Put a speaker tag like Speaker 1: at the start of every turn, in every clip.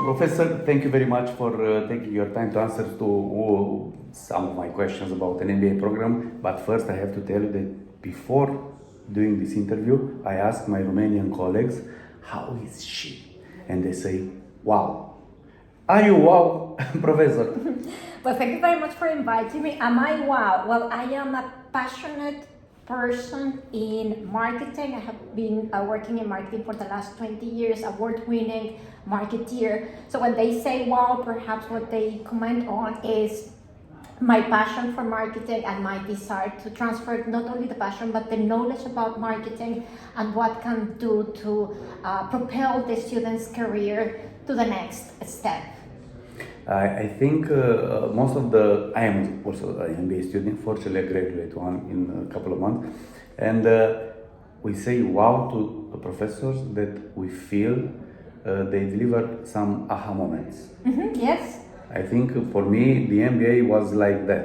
Speaker 1: Professor, thank you very much for taking your time to answer to some of my questions about an MBA program. But first, I have to tell you that before doing this interview, I asked my Romanian colleagues, "How is she?" And they say, "Wow." Are you wow, Professor?
Speaker 2: Well, thank you very much for inviting me. Am I wow? Well, I am a passionate person in marketing. I have been working in marketing for the last 20 years, award-winning marketeer. So when they say wow, perhaps what they comment on is my passion for marketing and my desire to transfer not only the passion but the knowledge about marketing and what can do to propel the student's career to the next step.
Speaker 1: I think I am also an MBA student, fortunately I graduate one in a couple of months, and we say wow to the professors that we feel they deliver some aha moments.
Speaker 2: Yes.
Speaker 1: I think for me the MBA was like that.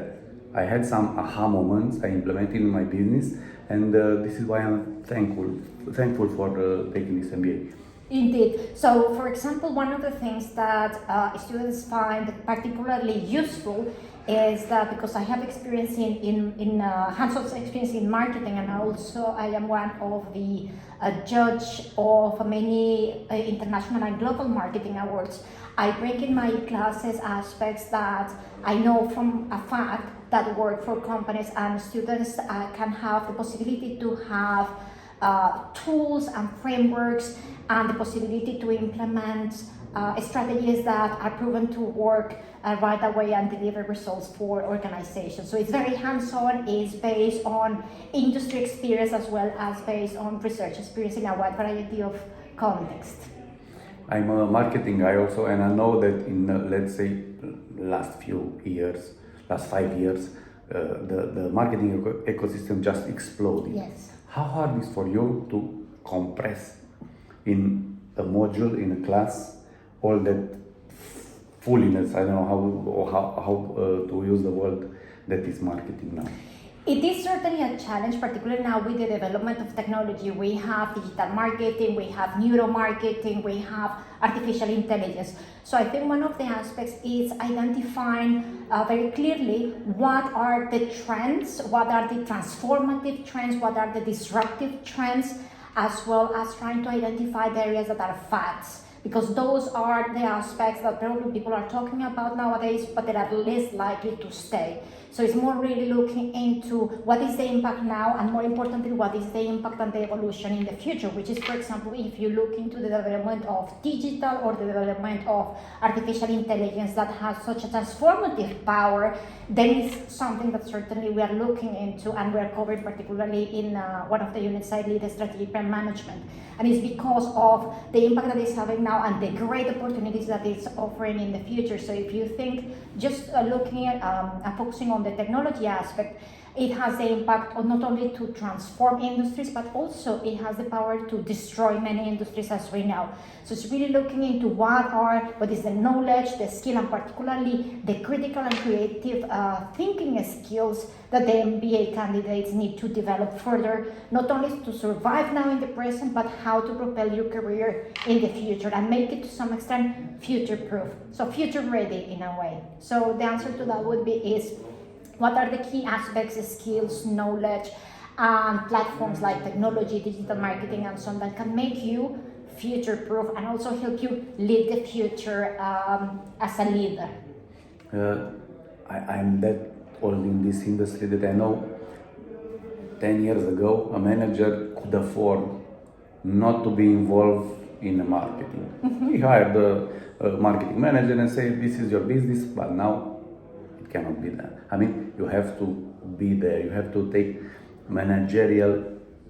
Speaker 1: I had some aha moments I implemented in my business, and this is why I'm thankful for taking this MBA.
Speaker 2: Indeed. So, for example, one of the things that students find particularly useful is that because I have experience in hands-on experience in marketing, and also I am one of the judge of many international and global marketing awards. I bring in my classes aspects that I know from a fact that work for companies, and students can have the possibility to have tools and frameworks and the possibility to implement strategies that are proven to work right away and deliver results for organizations. So it's very hands-on, it's based on industry experience as well as based on research experience in a wide variety of contexts.
Speaker 1: I'm a marketing guy also, and I know that in let's say last 5 years, the marketing ecosystem just exploded.
Speaker 2: Yes.
Speaker 1: How hard is for you to compress in a module, in a class, all that fulliness, I don't know how to use the word, that is marketing now?
Speaker 2: It is certainly a challenge, particularly now with the development of technology. We have digital marketing, we have neuromarketing, we have artificial intelligence. So I think one of the aspects is identifying very clearly what are the trends, what are the transformative trends, what are the disruptive trends, as well as trying to identify the areas that are fads. Because those are the aspects that probably people are talking about nowadays, but that are less likely to stay. So it's more really looking into what is the impact now, and more importantly, what is the impact and the evolution in the future, which is, for example, if you look into the development of digital or the development of artificial intelligence that has such a transformative power, then it's something that certainly we are looking into, and we are covering particularly in one of the units I lead, strategic brand management. And it's because of the impact that it's having now and the great opportunities that it's offering in the future. So if you think just looking at and focusing on the technology aspect, it has the impact on not only to transform industries, but also it has the power to destroy many industries, as we know. So it's really looking into what is the knowledge, the skill, and particularly the critical and creative thinking skills that the MBA candidates need to develop further, not only to survive now in the present, but how to propel your career in the future and make it to some extent future-proof. So future-ready in a way. So the answer to that would be is, what are the key aspects, skills, knowledge, and platforms like technology, digital marketing, and so on that can make you future-proof and also help you lead the future as a leader?
Speaker 1: I'm that old in this industry that I know 10 years ago a manager could afford not to be involved in marketing. He hired a marketing manager and said, "This is your business," but now it cannot be done. I mean, you have to be there. You have to take managerial,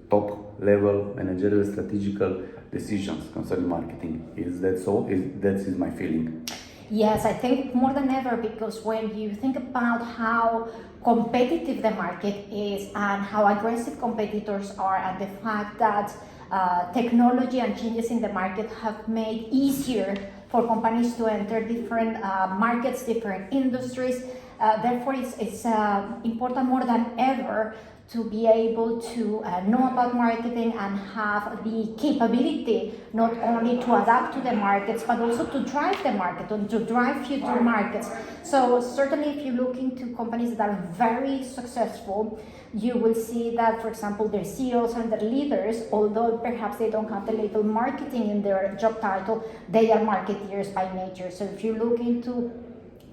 Speaker 1: top level, managerial, strategical decisions concerning marketing. Is that so? That is my feeling.
Speaker 2: Yes, I think more than ever, because when you think about how competitive the market is and how aggressive competitors are, and the fact that technology and changes in the market have made easier for companies to enter different markets, different industries. Therefore, it's important more than ever to be able to know about marketing and have the capability not only to adapt to the markets but also to drive the market and to drive future markets. So certainly if you look into companies that are very successful, you will see that, for example, their CEOs and their leaders, although perhaps they don't have the label marketing in their job title, they are marketeers by nature. So if you look into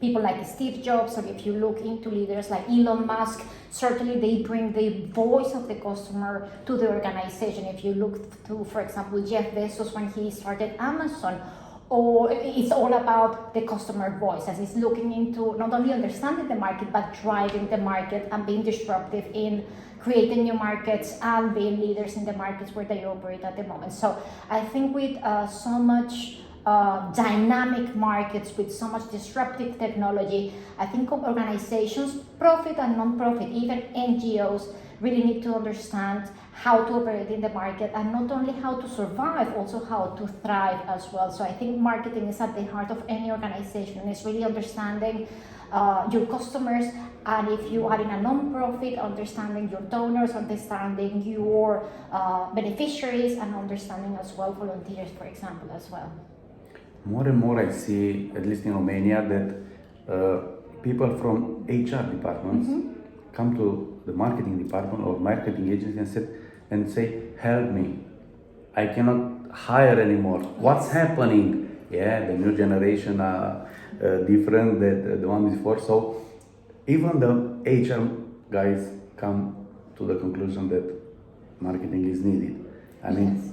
Speaker 2: people like Steve Jobs, or if you look into leaders like Elon Musk, certainly they bring the voice of the customer to the organization. If you look to, for example, Jeff Bezos when he started Amazon, or it's all about the customer voice, as he's looking into not only understanding the market, but driving the market and being disruptive in creating new markets and being leaders in the markets where they operate at the moment. So I think with so much dynamic markets, with so much disruptive technology, I think organizations, profit and non-profit, even NGOs, really need to understand how to operate in the market, and not only how to survive, also how to thrive as well. So I think marketing is at the heart of any organization, and it's really understanding your customers, and if you are in a non-profit, understanding your donors, understanding your beneficiaries, and understanding as well volunteers, for example, as well.
Speaker 1: More and more I see, at least in Romania, that people from HR departments come to the marketing department or marketing agency and say, help me, I cannot hire anymore. What's happening? Yeah, the new generation are different than the one before. So even the HR guys come to the conclusion that marketing is needed. I mean,
Speaker 2: Yes.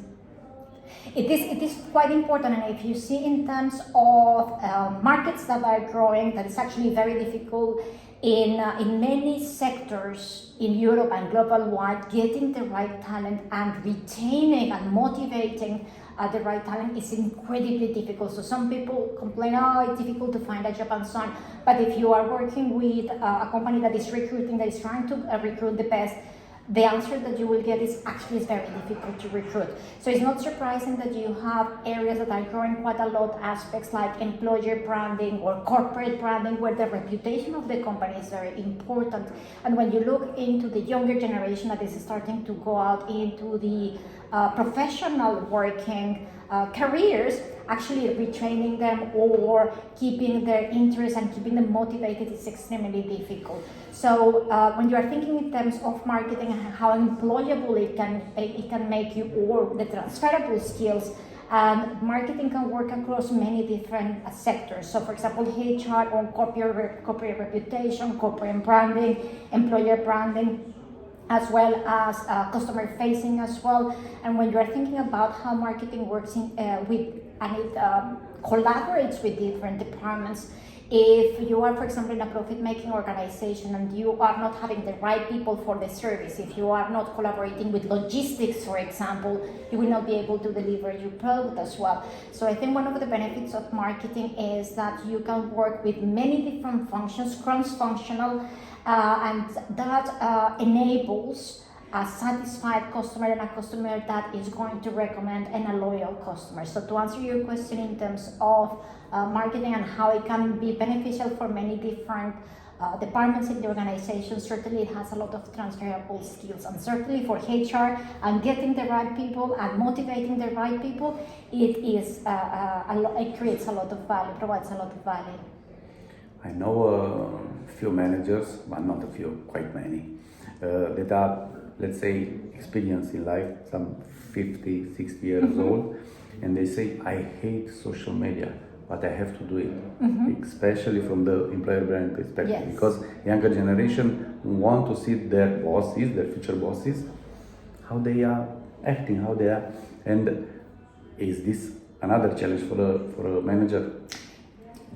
Speaker 2: It is quite important, and if you see in terms of markets that are growing, that is actually very difficult in many sectors in Europe and global wide. Getting the right talent and retaining and motivating the right talent is incredibly difficult. So some people complain, oh, it's difficult to find a job and so on. But if you are working with a company that is recruiting, that is trying to recruit the best, the answer that you will get is actually very difficult to recruit. So it's not surprising that you have areas that are growing quite a lot, aspects like employer branding or corporate branding, where the reputation of the company is very important. And when you look into the younger generation that is starting to go out into the professional working careers, actually retraining them or keeping their interest and keeping them motivated is extremely difficult. So when you are thinking in terms of marketing and how employable it can make you, or the transferable skills, and marketing can work across many different sectors. So for example, HR on corporate reputation, corporate branding, employer branding, as well as customer facing as well. And when you are thinking about how marketing works it collaborates with different departments. If you are, for example, in a profit-making organization and you are not having the right people for the service, if you are not collaborating with logistics, for example, you will not be able to deliver your product as well. So I think one of the benefits of marketing is that you can work with many different functions, cross-functional, and that enables a satisfied customer and a customer that is going to recommend and a loyal customer. So to answer your question in terms of marketing and how it can be beneficial for many different departments in the organization, certainly it has a lot of transferable skills, and certainly for HR and getting the right people and motivating the right people, it creates a lot of value, provides a lot of value.
Speaker 1: I know a few managers, but not a few, quite many, that are, let's say, experienced in life, some 50, 60 years old, and they say, I hate social media, but I have to do it, especially from the employer brand perspective, because younger generation want to see their bosses, their future bosses, how they are acting, how they are, and is this another challenge for a manager?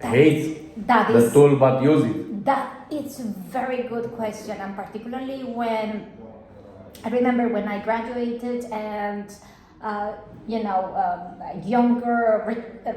Speaker 1: Hates the tool but use it?
Speaker 2: That is a very good question, and particularly when I remember when I graduated and younger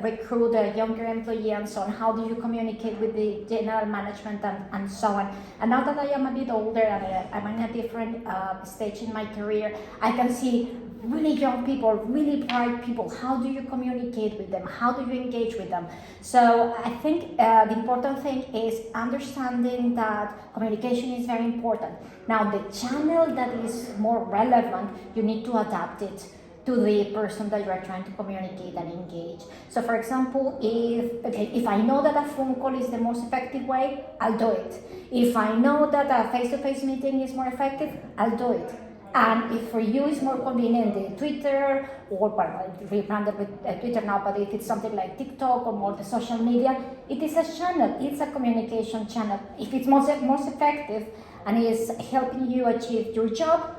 Speaker 2: recruit, a younger employee and so on, how do you communicate with the general management and so on. And now that I am a bit older and I'm in a different stage in my career, I can see really young people, really bright people. How do you communicate with them? How do you engage with them? So I think the important thing is understanding that communication is very important. Now the channel that is more relevant, you need to adapt it to the person that you are trying to communicate and engage. So for example, if I know that a phone call is the most effective way, I'll do it. If I know that a face-to-face meeting is more effective, I'll do it. And if for you it's more convenient the Twitter, or well, rebranded with Twitter now, but if it's something like TikTok or more the social media, it is a channel, it's a communication channel. If it's most effective and is helping you achieve your job,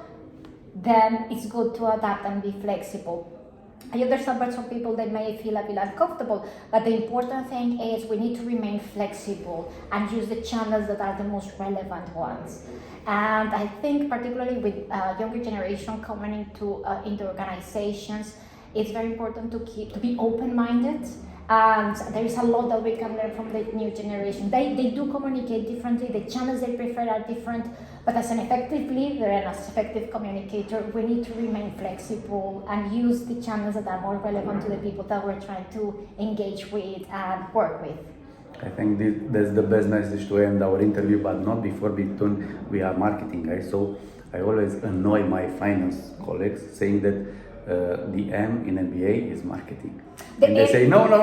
Speaker 2: then it's good to adapt and be flexible. I understand that some people they may feel a bit uncomfortable, but the important thing is we need to remain flexible and use the channels that are the most relevant ones. And I think particularly with younger generation coming into organizations, it's very important to be open-minded. And there is a lot that we can learn from the new generation. They do communicate differently, the channels they prefer are different, but as an effective leader and as effective communicator, we need to remain flexible and use the channels that are more relevant to the people that we're trying to engage with and work with.
Speaker 1: I think that's the best message to end our interview, but not before we are marketing guys. So I always annoy my finance colleagues saying that the M in MBA is marketing. And they say no.
Speaker 2: The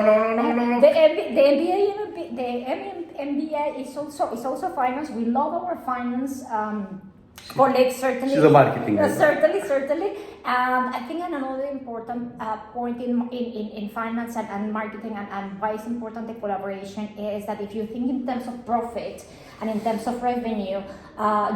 Speaker 2: MBA is also finance. We love our finance colleagues, certainly.
Speaker 1: She's a marketing guy.
Speaker 2: Certainly. And I think another important point in finance and marketing and why it's important the collaboration is that if you think in terms of profit and in terms of revenue,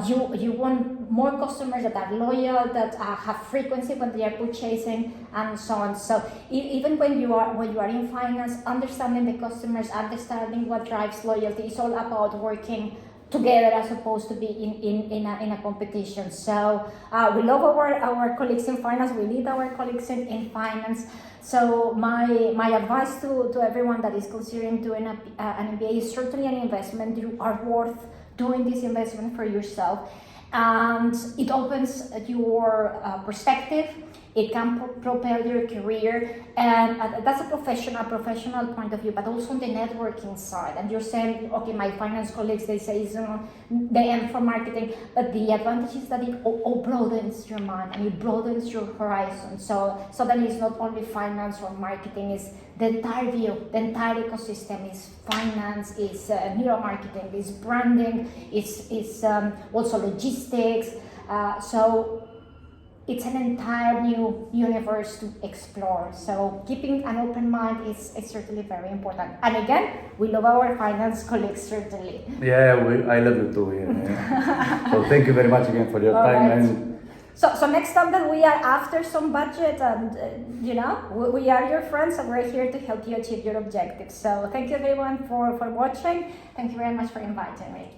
Speaker 2: you want more customers that are loyal, that have frequency when they are purchasing, and so on. So even when you are in finance, understanding the customers, understanding what drives loyalty, is all about working together as opposed to be in a competition. So we love our colleagues in finance, we need our colleagues in finance. So my advice to everyone that is considering doing an MBA is certainly an investment. You are worth doing this investment for yourself, and it opens your perspective. It can propel your career, and that's a professional point of view, but also on the networking side. And you're saying, okay, my finance colleagues, they say they aim for marketing, but the advantage is that it broadens your mind and it broadens your horizon. So then it's not only finance or marketing, it's the entire view, the entire ecosystem is finance, is neuromarketing, is branding, is also logistics. So it's an entire new universe to explore. So keeping an open mind is certainly very important. And again, we love our finance colleagues, certainly.
Speaker 1: Yeah, I love you too. Yeah. So thank you very much again for your time.
Speaker 2: Right.
Speaker 1: And
Speaker 2: so next time that we are after some budget, and we are your friends, and we're here to help you achieve your objectives. So thank you everyone for watching. Thank you very much for inviting me.